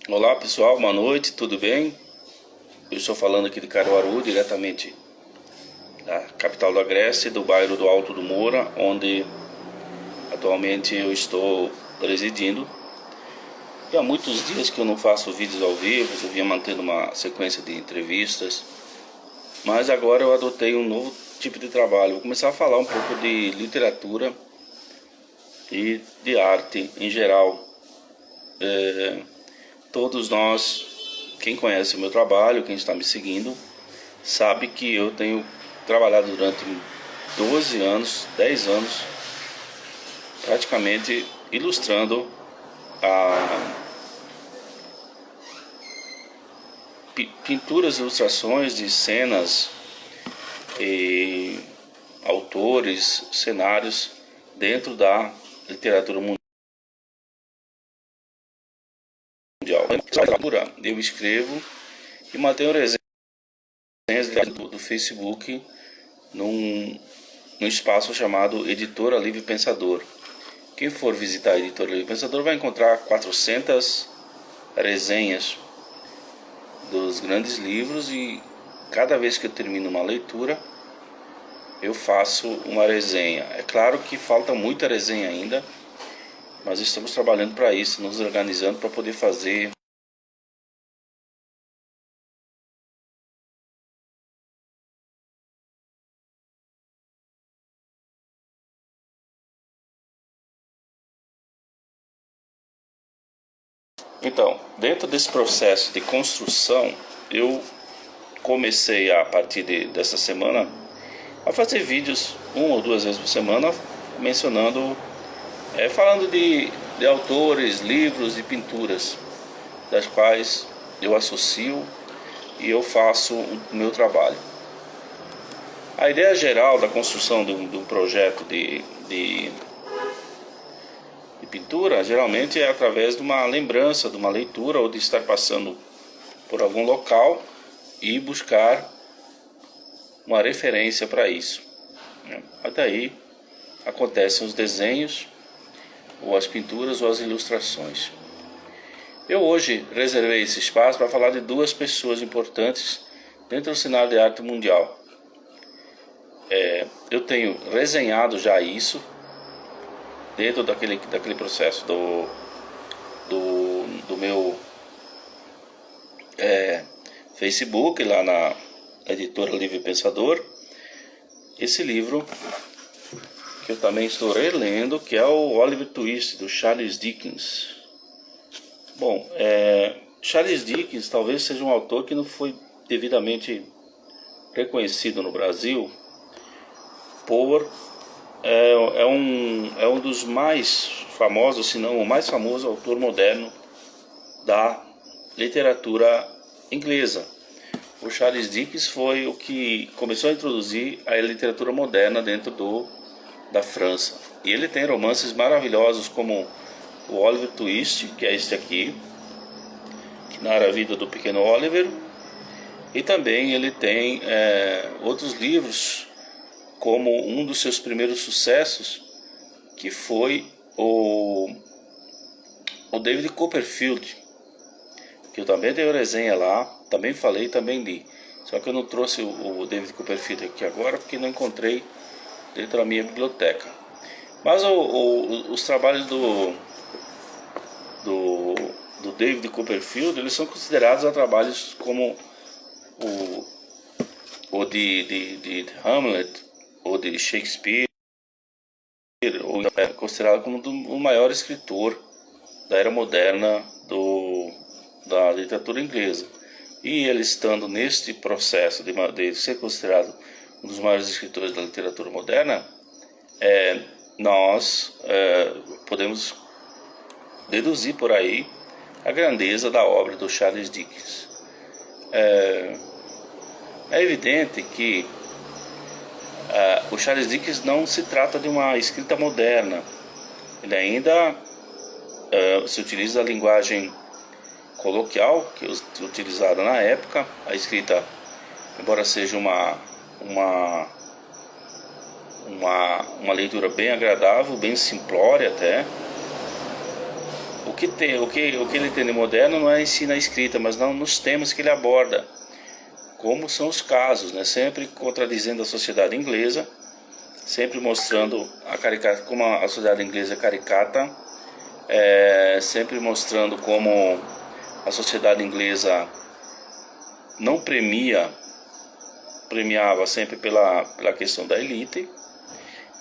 Olá pessoal, boa noite, tudo bem? Eu estou falando aqui de Caruaru, diretamente da capital da Grécia, do bairro do Alto do Moura, onde atualmente eu estou residindo. E há muitos dias que eu não faço vídeos ao vivo, eu vinha mantendo uma sequência de entrevistas, mas agora eu adotei um novo tipo de trabalho. Vou começar a falar um pouco de literatura e de arte em geral. Todos nós, quem conhece o meu trabalho, quem está me seguindo, sabe que eu tenho trabalhado durante 12 anos, 10 anos, praticamente ilustrando pinturas, ilustrações de cenas e autores, cenários dentro da literatura mundial. Eu escrevo e mantenho resenhas do Facebook num espaço chamado Editora Livre Pensador. Quem for visitar a Editora Livre Pensador vai encontrar 400 resenhas dos grandes livros, e cada vez que eu termino uma leitura eu faço uma resenha. É claro que falta muita resenha ainda, mas estamos trabalhando para isso, nos organizando para poder fazer. Então, dentro desse processo de construção, eu comecei a partir dessa semana a fazer vídeos 1 ou 2 vezes por semana, mencionando, falando de autores, livros e pinturas, das quais eu associo e eu faço o meu trabalho. A ideia geral da construção de um projeto de pintura geralmente é através de uma lembrança, de uma leitura, ou de estar passando por algum local e buscar uma referência para isso. Até aí acontecem os desenhos, ou as pinturas, ou as ilustrações. Eu hoje reservei esse espaço para falar de duas pessoas importantes dentro do cenário de arte mundial. Eu tenho resenhado já isso dentro daquele processo do meu Facebook, lá na Editora Livre Pensador, esse livro que eu também estou relendo, que é o Oliver Twist, do Charles Dickens. Bom, Charles Dickens talvez seja um autor que não foi devidamente reconhecido no Brasil é um dos mais famosos, se não o mais famoso autor moderno da literatura inglesa. O Charles Dickens foi o que começou a introduzir a literatura moderna dentro da França. E ele tem romances maravilhosos como o Oliver Twist, que é este aqui, que narra a vida do pequeno Oliver. E também ele tem outros livros, como um dos seus primeiros sucessos, que foi o David Copperfield, que eu também dei resenha lá, também falei, também li. Só que eu não trouxe o David Copperfield aqui agora, porque não encontrei dentro da minha biblioteca. Mas os trabalhos do David Copperfield, eles são considerados trabalhos como o de Hamlet, ou de Shakespeare, ou é considerado como o maior escritor da era moderna da literatura inglesa. E ele, estando neste processo de ser considerado um dos maiores escritores da literatura moderna, nós podemos deduzir por aí a grandeza da obra do Charles Dickens. É evidente que o Charles Dickens não se trata de uma escrita moderna. Ele ainda se utiliza a linguagem coloquial que é utilizada na época. A escrita, embora seja uma leitura bem agradável, bem simplória até, o que ele tem de moderno não é ensino a escrita, mas não nos temas que ele aborda, como são os casos, né? Sempre contradizendo a sociedade inglesa, sempre mostrando como a sociedade inglesa é caricata, sempre mostrando como a sociedade inglesa não premiava sempre pela questão da elite.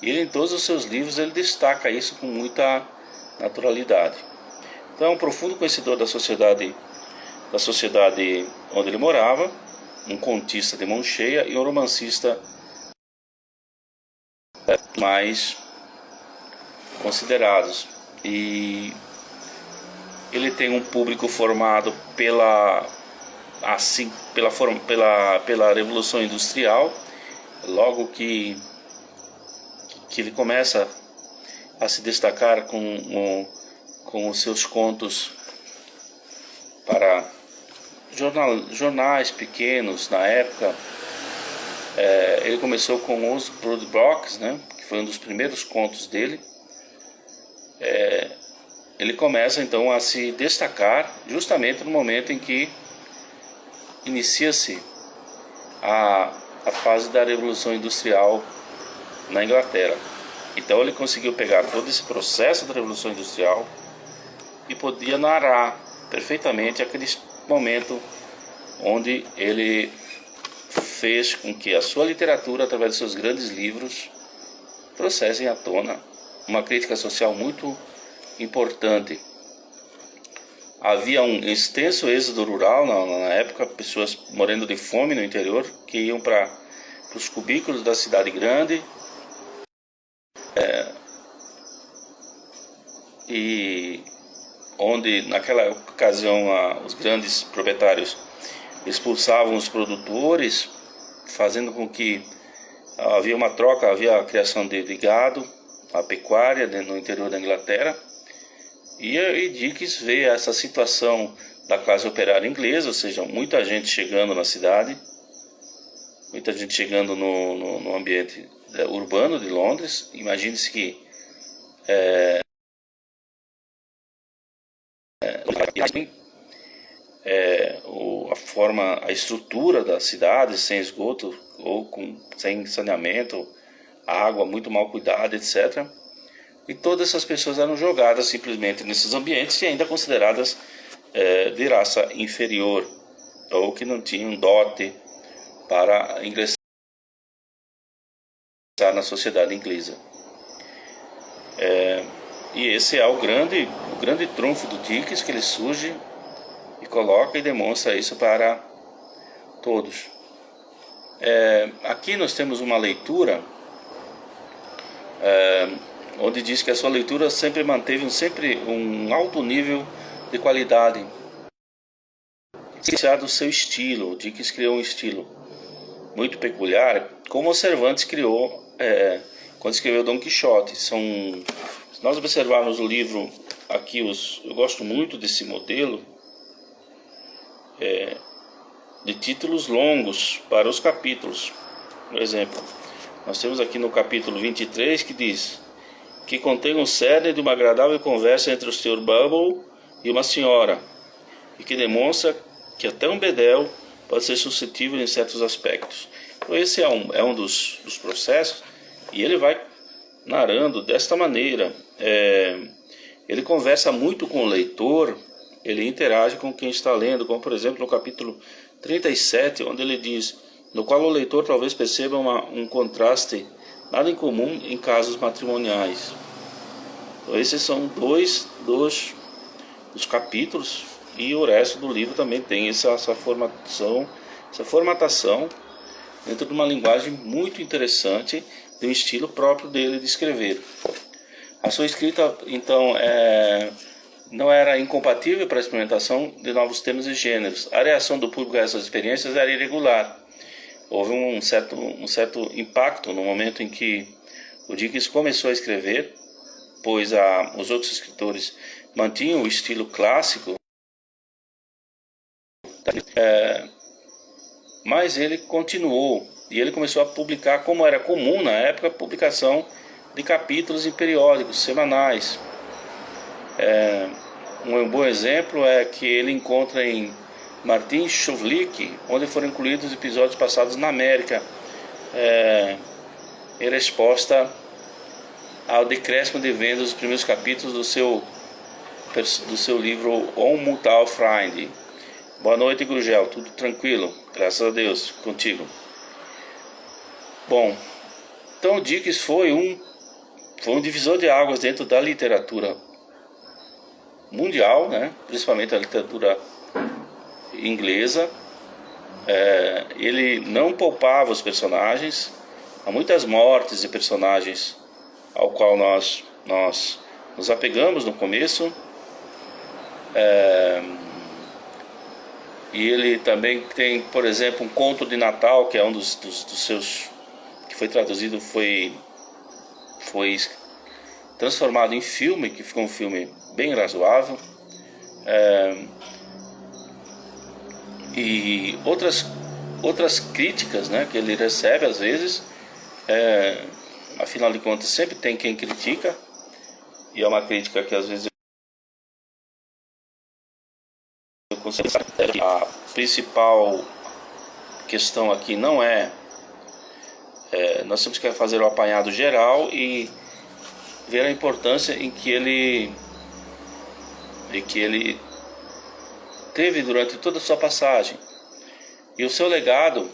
E ele, em todos os seus livros, ele destaca isso com muita naturalidade. Então, é um profundo conhecedor da sociedade onde ele morava, um contista de mão cheia e um romancista mais considerados. E ele tem um público formado pela Revolução Industrial. Logo que ele começa a se destacar com os seus contos para jornais pequenos na época. Ele começou com os Blood Blocks, né, que foi um dos primeiros contos dele. Ele começa então a se destacar justamente no momento em que inicia-se a fase da Revolução Industrial na Inglaterra. Então ele conseguiu pegar todo esse processo da Revolução Industrial e podia narrar perfeitamente aquele momento onde ele fez com que a sua literatura, através de seus grandes livros, trouxessem à tona uma crítica social muito importante. Havia um extenso êxodo rural na época, pessoas morrendo de fome no interior, que iam para os cubículos da cidade grande, e onde naquela ocasião os grandes proprietários expulsavam os produtores, fazendo com que havia uma troca, havia a criação de gado, a pecuária no interior da Inglaterra. E Dickens vê essa situação da classe operária inglesa, ou seja, muita gente chegando na cidade, muita gente chegando no ambiente urbano de Londres. Imagine-se que a estrutura da cidade sem esgoto ou sem saneamento, água muito mal cuidada, etc. E todas essas pessoas eram jogadas simplesmente nesses ambientes e ainda consideradas de raça inferior, ou que não tinham dote para ingressar na sociedade inglesa. E esse é o grande trunfo do Dickens, que ele surge e coloca e demonstra isso para todos. Aqui nós temos uma leitura onde diz que a sua leitura sempre manteve um alto nível de qualidade, do seu estilo. O Dickens criou um estilo muito peculiar, como o Cervantes criou quando escreveu Dom Quixote. Se nós observarmos o livro aqui, eu gosto muito desse modelo de títulos longos para os capítulos. Por exemplo, nós temos aqui no capítulo 23 que diz que contém um cerne de uma agradável conversa entre o Sr. Bumble e uma senhora, e que demonstra que até um bedel pode ser suscetível em certos aspectos. Então esse é um dos processos, e ele vai narrando desta maneira. Ele conversa muito com o leitor, ele interage com quem está lendo, como por exemplo no capítulo 37, onde ele diz, no qual o leitor talvez perceba um contraste nada incomum em casos matrimoniais. Então, esses são dois dos capítulos, e o resto do livro também tem essa formatação dentro de uma linguagem muito interessante, de um estilo próprio dele de escrever. A sua escrita, então, não era incompatível para a experimentação de novos temas e gêneros. A reação do público a essas experiências era irregular. Houve um certo impacto no momento em que o Dickens começou a escrever, pois os outros escritores mantinham o estilo clássico, mas ele continuou, e ele começou a publicar, como era comum na época, a publicação de capítulos em periódicos semanais. Um bom exemplo é que ele encontra em Martin Chuvlik, onde foram incluídos episódios passados na América, em resposta ao decréscimo de vendas dos primeiros capítulos do seu livro On Mutal Freund. Boa noite, Grugel. Tudo tranquilo? Graças a Deus. Contigo. Bom, então Dickens foi um divisor de águas dentro da literatura mundial, né? Principalmente a literatura inglesa. Ele não poupava os personagens. Há muitas mortes de personagens ao qual nós nos apegamos no começo. E ele também tem, por exemplo, um conto de Natal, que é um dos seus, que foi traduzido, foi transformado em filme, que ficou um filme bem razoável. E outras críticas, né, que ele recebe às vezes. Afinal de contas, sempre tem quem critica, e é uma crítica que às vezes eu considero. A principal questão aqui não nós temos que fazer o apanhado geral e ver a importância em que ele teve durante toda a sua passagem e o seu legado.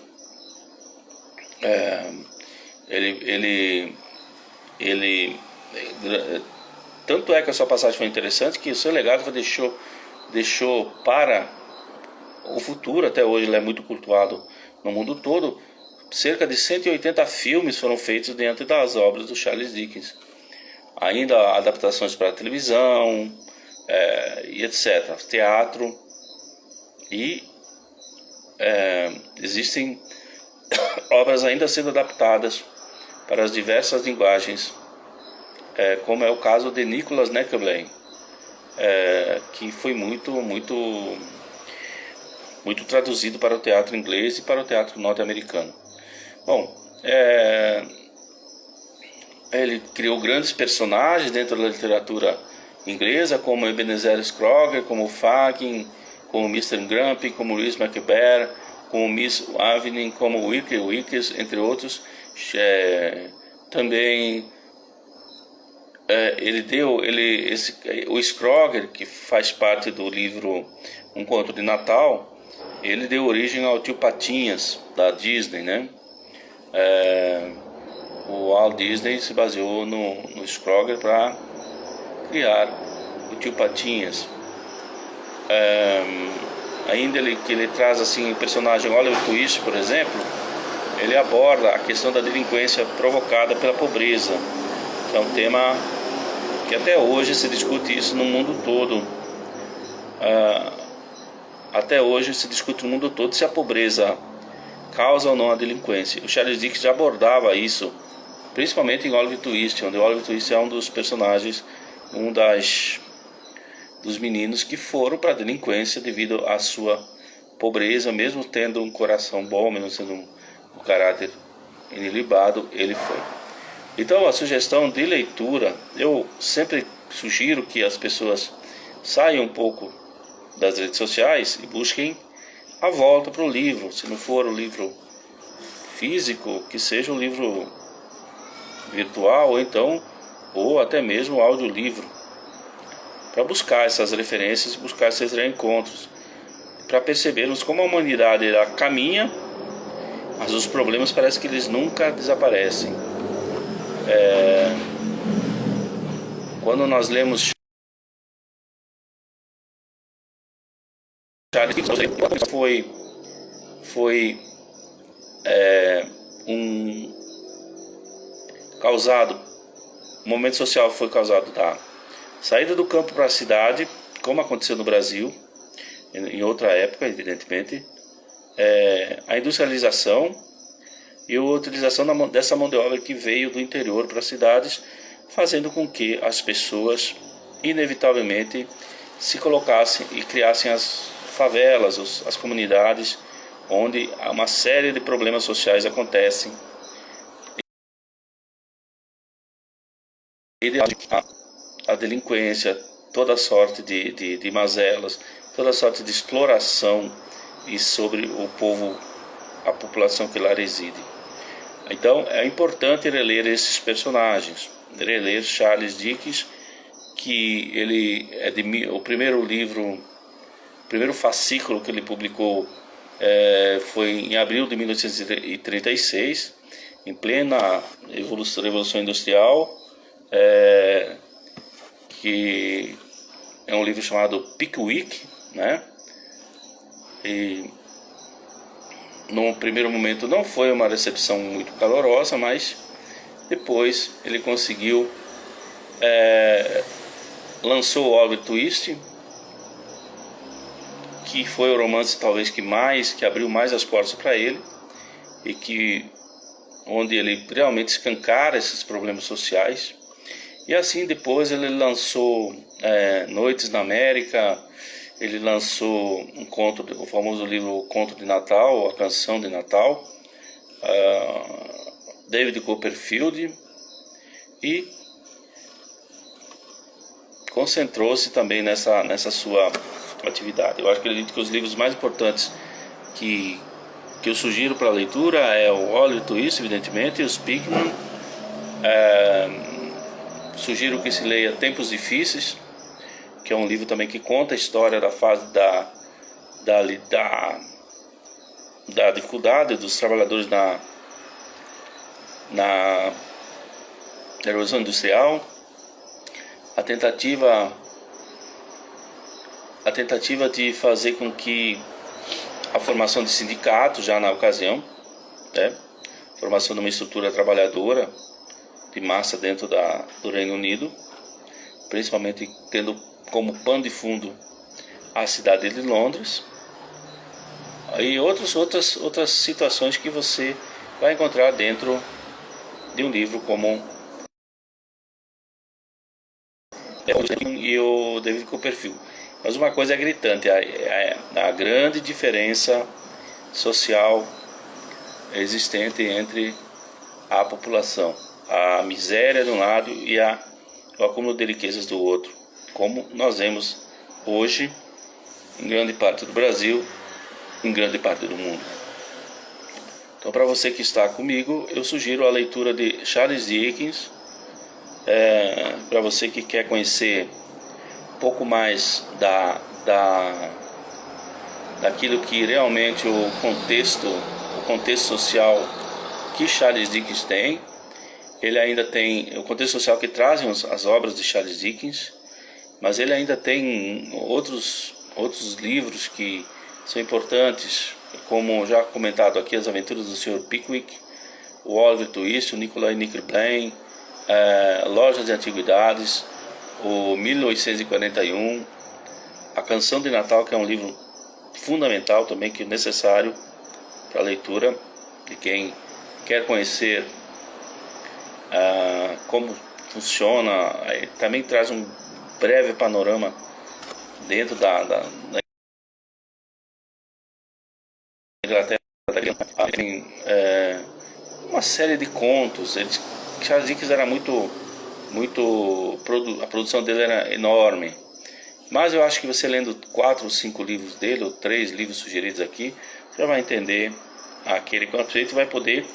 Tanto é que a sua passagem foi interessante que o seu legado deixou para o futuro. Até hoje ele é muito cultuado no mundo todo. Cerca de 180 filmes foram feitos dentro das obras do Charles Dickens, ainda adaptações para televisão, e etc, teatro, e existem obras ainda sendo adaptadas para as diversas linguagens, como é o caso de Nicholas Nickleby, que foi muito traduzido para o teatro inglês e para o teatro norte-americano. Bom, ele criou grandes personagens dentro da literatura inglesa, como Ebenezer Scrooge, como Fagin, como Mr. Grumpy, como Louis McBear, como Miss Avenue, como Wicked Wickes, entre outros. Também o Scrooge, que faz parte do livro Um Conto de Natal, ele deu origem ao Tio Patinhas da Disney, né? O Walt Disney se baseou no Scrooge para criar o Tio Patinhas. Ainda ele traz assim o personagem Oliver Twist, por exemplo. Ele aborda a questão da delinquência provocada pela pobreza, que é um tema que até hoje se discute isso no mundo todo. Até hoje se discute no mundo todo se a pobreza causa ou não a delinquência. O Charles Dickens já abordava isso, principalmente em Oliver Twist, onde Oliver Twist é um dos personagens, dos meninos que foram para a delinquência devido à sua pobreza. Mesmo tendo um coração bom, mesmo sendo um caráter inilibado, ele foi. Então, a sugestão de leitura, eu sempre sugiro que as pessoas saiam um pouco das redes sociais e busquem a volta para o livro. Se não for o livro físico, que seja um livro virtual, ou até mesmo o audiolivro, para buscar essas referências, buscar esses reencontros, para percebermos como a humanidade caminha, mas os problemas parece que eles nunca desaparecem. Quando nós lemos Charles Dickens, foi o momento social foi causado da saída do campo para a cidade, como aconteceu no Brasil, em outra época, evidentemente, a industrialização e a utilização dessa mão de obra que veio do interior para as cidades, fazendo com que as pessoas, inevitavelmente, se colocassem e criassem as favelas, as comunidades, onde uma série de problemas sociais acontecem. A delinquência, toda sorte de mazelas, toda sorte de exploração e sobre o povo, a população que lá reside. Então é importante reler esses personagens, reler Charles Dickens, que ele é o primeiro livro, o primeiro fascículo que ele publicou foi em abril de 1836, em plena Revolução Industrial, que é um livro chamado Pickwick, né? E no primeiro momento não foi uma recepção muito calorosa, mas depois ele conseguiu, lançou o Oliver Twist, que foi o romance talvez que abriu mais as portas para ele, e onde ele realmente escancara esses problemas sociais. E assim depois ele lançou Noites na América, ele lançou o famoso livro O Conto de Natal, A Canção de Natal, David Copperfield, e concentrou-se também nessa sua atividade. Eu acredito que os livros mais importantes que eu sugiro para a leitura é o Oliver Twist, evidentemente, e os Pickman. Sugiro que se leia Tempos Difíceis, que é um livro também que conta a história da fase da dificuldade dos trabalhadores na Revolução Industrial, a tentativa de fazer com que a formação de sindicatos já na ocasião, né? Formação de uma estrutura trabalhadora de massa dentro do Reino Unido, principalmente tendo como pano de fundo a cidade de Londres, e outras situações que você vai encontrar dentro de um livro como e o David Copperfield. Mas uma coisa é gritante, a grande diferença social existente entre a população, a miséria de um lado e o acúmulo de riquezas do outro, como nós vemos hoje em grande parte do Brasil, em grande parte do mundo. Então, para você que está comigo, eu sugiro a leitura de Charles Dickens. Para você que quer conhecer um pouco mais daquilo que realmente o contexto social que Charles Dickens tem. Ele ainda tem o contexto social que trazem as obras de Charles Dickens, mas ele ainda tem outros livros que são importantes, como já comentado aqui, As Aventuras do Sr. Pickwick, o Oliver Twist, o Nicolai Nickleby, Loja de Antiguidades, o 1841, A Canção de Natal, que é um livro fundamental também, que é necessário para a leitura de quem quer conhecer como funciona. Também traz um breve panorama dentro da Inglaterra. Tem uma série de contos. Charles Dickens era a produção dele era enorme, mas eu acho que você lendo 4 ou 5 livros dele, ou 3 livros sugeridos aqui, você vai entender aquele conceito e vai poder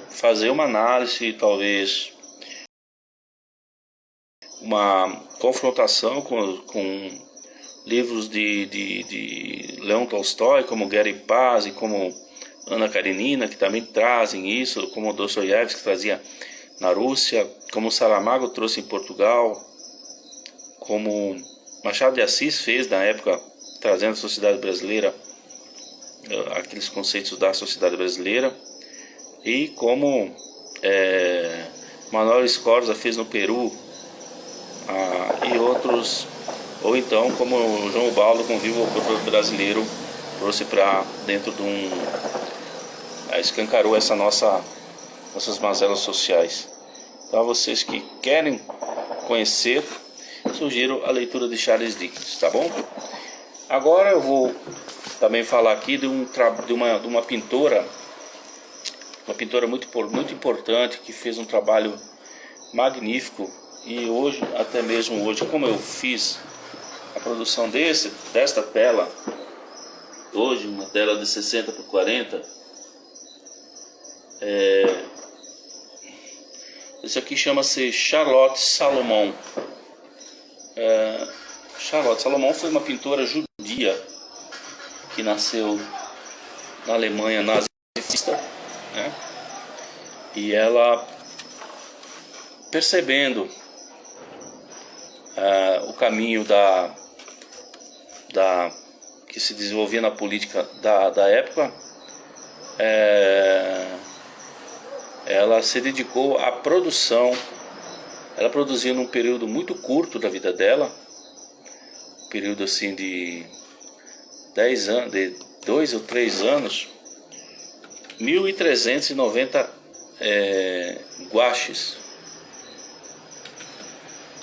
fazer uma análise, talvez uma confrontação com livros de Leon Tolstói, como Gary Paz e como Ana Karenina, que também trazem isso, como Dostoiévski, que trazia na Rússia, como Saramago trouxe em Portugal, como Machado de Assis fez na época, trazendo a sociedade brasileira, aqueles conceitos da sociedade brasileira, e como Manuel Scorza fez no Peru, e outros, ou então como João Ubaldo com Viva o Povo Brasileiro trouxe para dentro de escancarou nossas mazelas sociais. Então, a vocês que querem conhecer, sugiro a leitura de Charles Dickens, tá bom? Agora eu vou também falar aqui de uma pintora, muito importante, que fez um trabalho magnífico E hoje, até mesmo hoje, como eu fiz a produção desta tela, hoje uma tela de 60 por 40, esse aqui chama-se Charlotte Salomon. Charlotte Salomon foi uma pintora judia que nasceu na Alemanha nazista, né? E ela, percebendo o caminho que se desenvolvia na política da época, ela se dedicou à produção. Ela produziu num período muito curto da vida dela, um período assim de 10 anos, de 2 ou 3 anos, 1.390 guaches.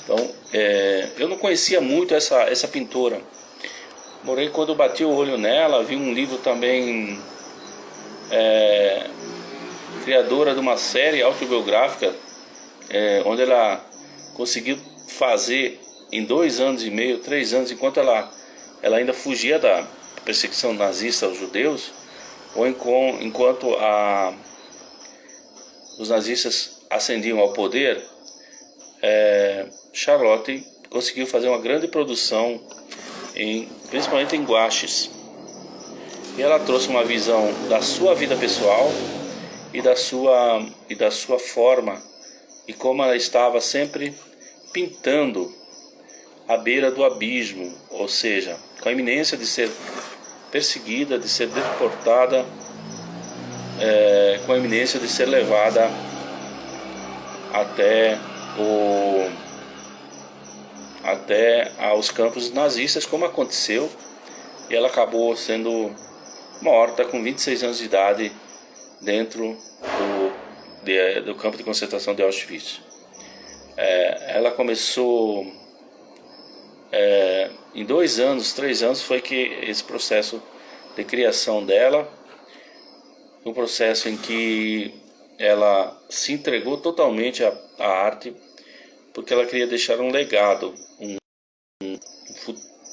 Então, eu não conhecia muito essa pintora. Porém, quando eu bati o olho nela, vi um livro também, criadora de uma série autobiográfica, onde ela conseguiu fazer em 2 anos e meio, 3 anos, enquanto ela ainda fugia da perseguição nazista aos judeus, ou enquanto os nazistas ascendiam ao poder, Charlotte conseguiu fazer uma grande produção, principalmente em guaches. E ela trouxe uma visão da sua vida pessoal e da sua forma, e como ela estava sempre pintando à beira do abismo, ou seja, com a iminência de ser perseguida, de ser deportada, com a iminência de ser levada até aos campos nazistas, como aconteceu, e ela acabou sendo morta com 26 anos de idade dentro do campo de concentração de Auschwitz. Ela começou em 2 anos, 3 anos foi que esse processo de criação dela, um processo em que ela se entregou totalmente à arte, porque ela queria deixar um legado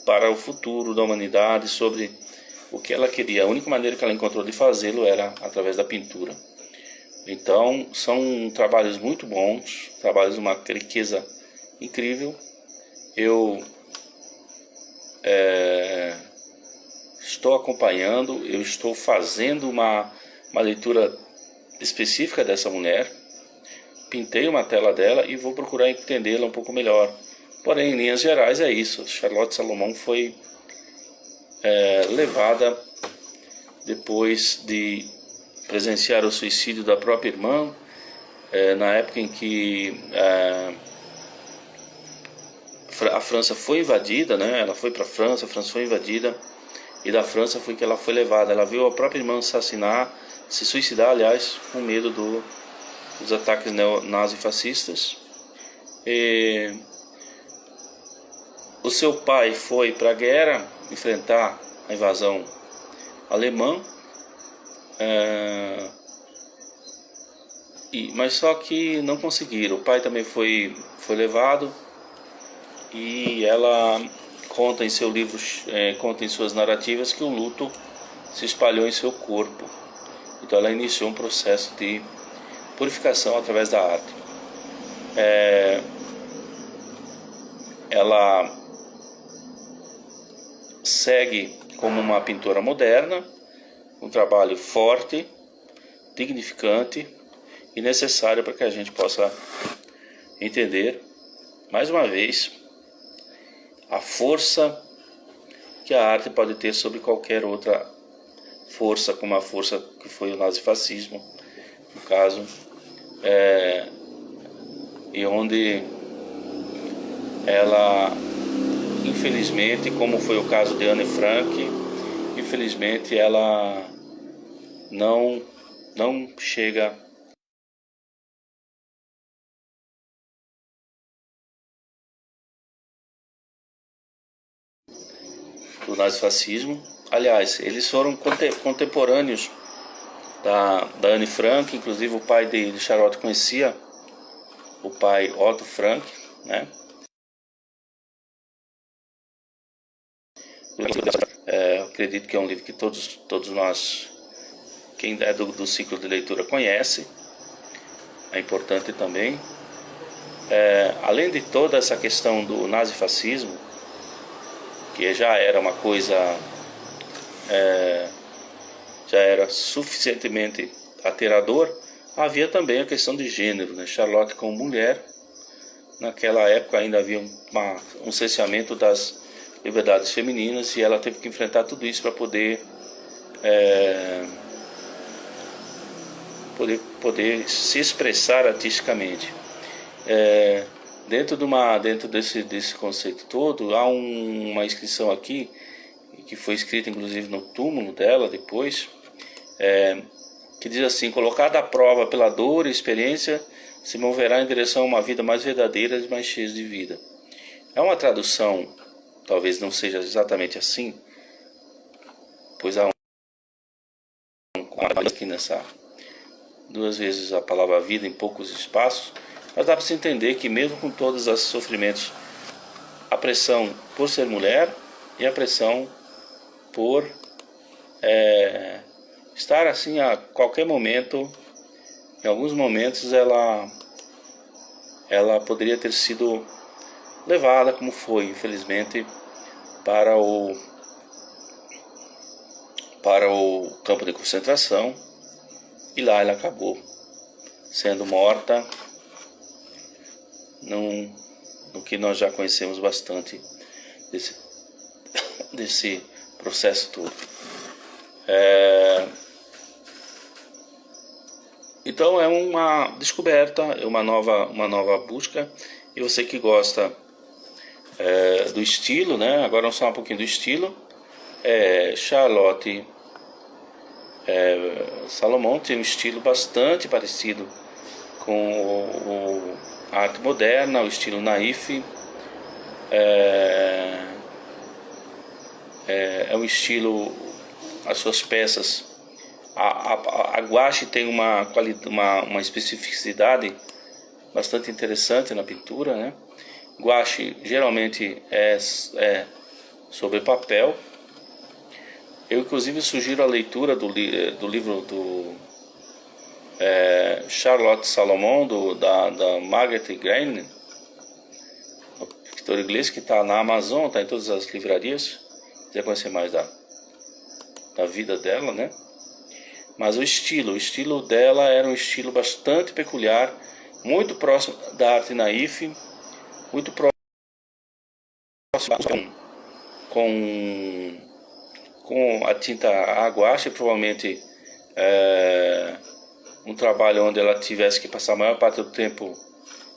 para o futuro da humanidade sobre o que ela queria. A única maneira que ela encontrou de fazê-lo era através da pintura. Então, são trabalhos muito bons, trabalhos de uma riqueza incrível. Eu estou acompanhando, eu estou fazendo uma leitura específica dessa mulher. Pintei uma tela dela e vou procurar entendê-la um pouco melhor. Porém, em linhas gerais é isso. Charlotte Salomon foi levada, depois de presenciar o suicídio da própria irmã, na época em que a França foi invadida, né? Ela foi para a França foi invadida, e da França foi que ela foi levada. Ela viu a própria irmã se suicidar, aliás, com medo dos ataques nazifascistas. O seu pai foi para a guerra enfrentar a invasão alemã, mas só que não conseguiram. O pai também foi levado, e ela conta em seu livro, conta em suas narrativas, que o luto se espalhou em seu corpo. Então ela iniciou um processo de purificação através da arte. Ela segue como uma pintora moderna, um trabalho forte, dignificante e necessário para que a gente possa entender, mais uma vez, a força que a arte pode ter sobre qualquer outra força, como a força que foi o nazifascismo, no caso, e onde ela, infelizmente, como foi o caso de Anne Frank, infelizmente ela não chega do nazifascismo. Aliás, eles foram contemporâneos da Anne Frank. Inclusive o pai de Charlotte conhecia o pai Otto Frank, né? Acredito que é um livro que todos nós, quem é do ciclo de leitura, conhece. É importante também. Além de toda essa questão do nazifascismo, que já era uma coisa, já era suficientemente aterrador, havia também a questão de gênero, né? Charlotte como mulher, naquela época ainda havia um cerceamento das liberdades femininas, e ela teve que enfrentar tudo isso para poder se expressar artisticamente. Dentro desse conceito todo, há uma inscrição aqui, que foi escrita inclusive no túmulo dela depois, que diz assim: colocada à prova pela dor e experiência, se moverá em direção a uma vida mais verdadeira e mais cheia de vida. É uma tradução, talvez não seja exatamente assim, pois há aqui nessa duas vezes a palavra vida em poucos espaços, mas dá para se entender que mesmo com todos os sofrimentos, a pressão por ser mulher e a pressão por estar assim a qualquer momento, em alguns momentos ela poderia ter sido levada, como foi, infelizmente, para o campo de concentração, e lá ela acabou sendo morta no que nós já conhecemos bastante desse processo todo. Então é uma descoberta, é uma nova busca, e você que gosta do estilo, né? Agora vamos falar um pouquinho do estilo. Charlotte Salomon tem um estilo bastante parecido com a arte moderna, o estilo naif. É um estilo, as suas peças, a gouache tem uma especificidade bastante interessante na pintura, né? Gouache geralmente é sobre papel. Eu inclusive sugiro a leitura do livro do Charlotte Salomon, da Margaret Greene, escritora inglesa, que está na Amazon, está em todas as livrarias. Se quiser conhecer mais da vida dela, né? Mas o estilo dela era um estilo bastante peculiar, muito próximo da arte naif, muito próximo com a tinta a gouache, provavelmente um trabalho onde ela tivesse que passar a maior parte do tempo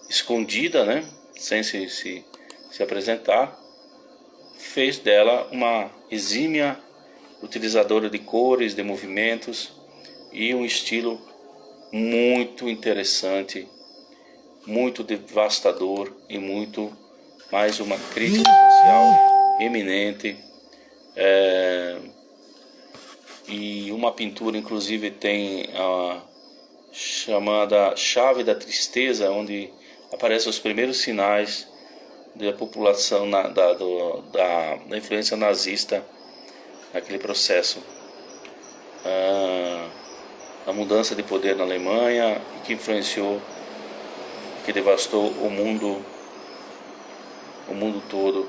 escondida, né? Sem se apresentar, fez dela uma exímia utilizadora de cores, de movimentos, e um estilo muito interessante, muito devastador, e muito mais uma crítica social eminente. E uma pintura inclusive tem a chamada Chave da Tristeza, onde aparecem os primeiros sinais da população da influência nazista naquele processo, a mudança de poder na Alemanha, que influenciou, que devastou o mundo todo.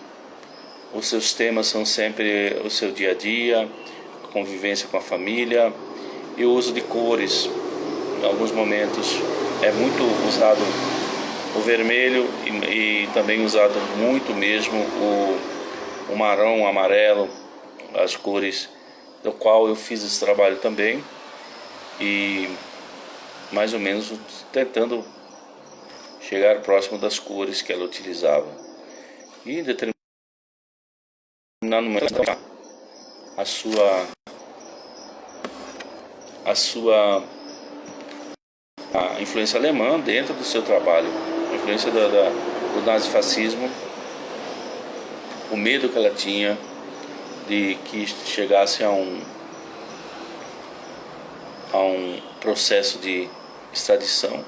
Os seus temas são sempre o seu dia a dia, a convivência com a família e o uso de cores. Em alguns momentos é muito usado o vermelho e também usado muito mesmo o marrom, o amarelo, as cores do qual eu fiz esse trabalho também, e mais ou menos tentando chegar próximo das cores que ela utilizava. E em determinado momento a influência alemã dentro do seu trabalho, a influência do nazifascismo, o medo que ela tinha de que chegasse a um processo de extradição.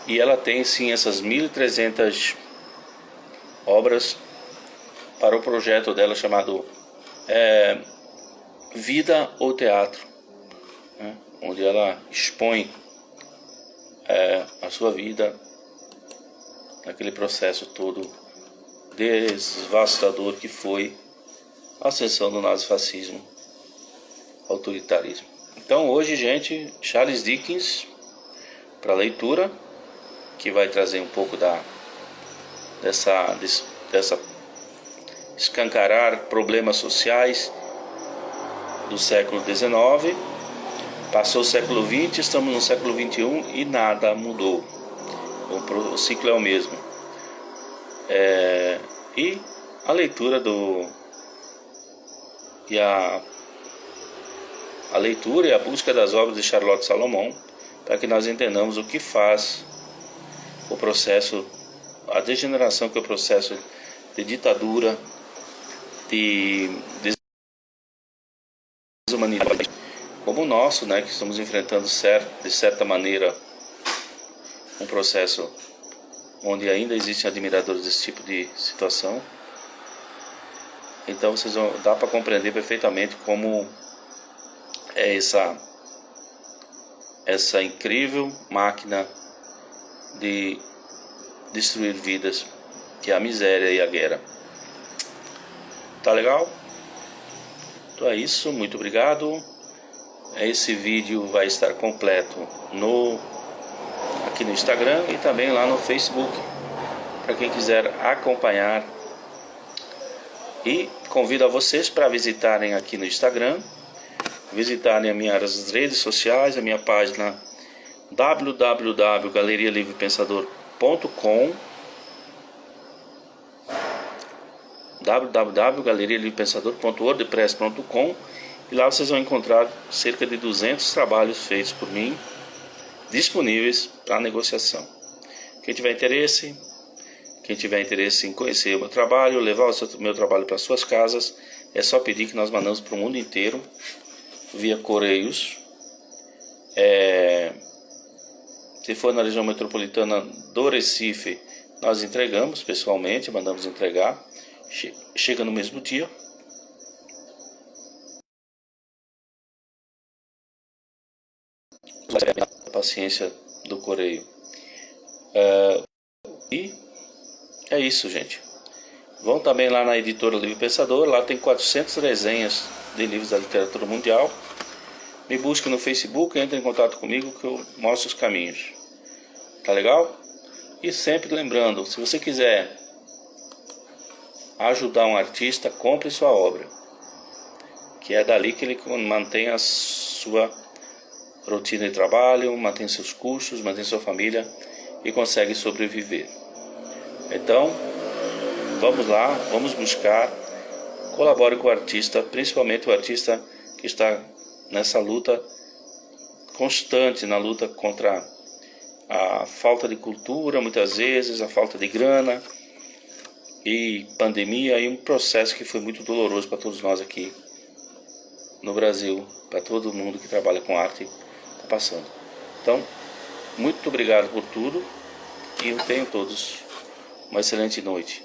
E ela tem sim essas 1.300 obras para o projeto dela chamado Vida ou Teatro, né? Onde ela expõe a sua vida naquele processo todo devastador que foi a ascensão do nazifascismo, autoritarismo. Então hoje, gente, Charles Dickens para leitura, que vai trazer um pouco dessa escancarar problemas sociais do século XIX. Passou o século XX, estamos no século XXI e nada mudou. O ciclo é o mesmo. E a leitura a leitura e a busca das obras de Charlotte Salomon, para que nós entendamos o que faz o processo, a degeneração, que é o processo de ditadura, de desumanidade, como o nosso, né, que estamos enfrentando de certa maneira um processo onde ainda existem admiradores desse tipo de situação. Então dá para compreender perfeitamente como é essa incrível máquina de destruir vidas, que é a miséria e a guerra. Tá legal? Então é isso, muito obrigado. Esse vídeo vai estar completo aqui no Instagram e também lá no Facebook, para quem quiser acompanhar. E convido a vocês para visitarem aqui no Instagram, visitarem as minhas redes sociais, a minha página www.galerialivrepensador.com, www.galerialivrepensador.wordpress.com, e lá vocês vão encontrar cerca de 200 trabalhos feitos por mim, disponíveis para negociação. Quem tiver interesse em conhecer o meu trabalho, levar o meu trabalho para suas casas, é só pedir, que nós mandamos para o mundo inteiro via correios. Se for na região metropolitana do Recife, nós entregamos pessoalmente, mandamos entregar, chega no mesmo dia. A paciência do correio. E é isso, gente. Vão também lá na editora Livre Pensador, lá tem 400 resenhas de livros da literatura mundial. Me busque no Facebook, entre em contato comigo que eu mostro os caminhos. Tá legal? E sempre lembrando, se você quiser ajudar um artista, compre sua obra, que é dali que ele mantém a sua rotina de trabalho, mantém seus custos, mantém sua família e consegue sobreviver. Então, vamos lá, vamos buscar, colabore com o artista, principalmente o artista que está nessa luta constante, na luta contra a falta de cultura, muitas vezes, a falta de grana e pandemia, e um processo que foi muito doloroso para todos nós aqui no Brasil, para todo mundo que trabalha com arte, está passando. Então, muito obrigado por tudo e tenham todos uma excelente noite.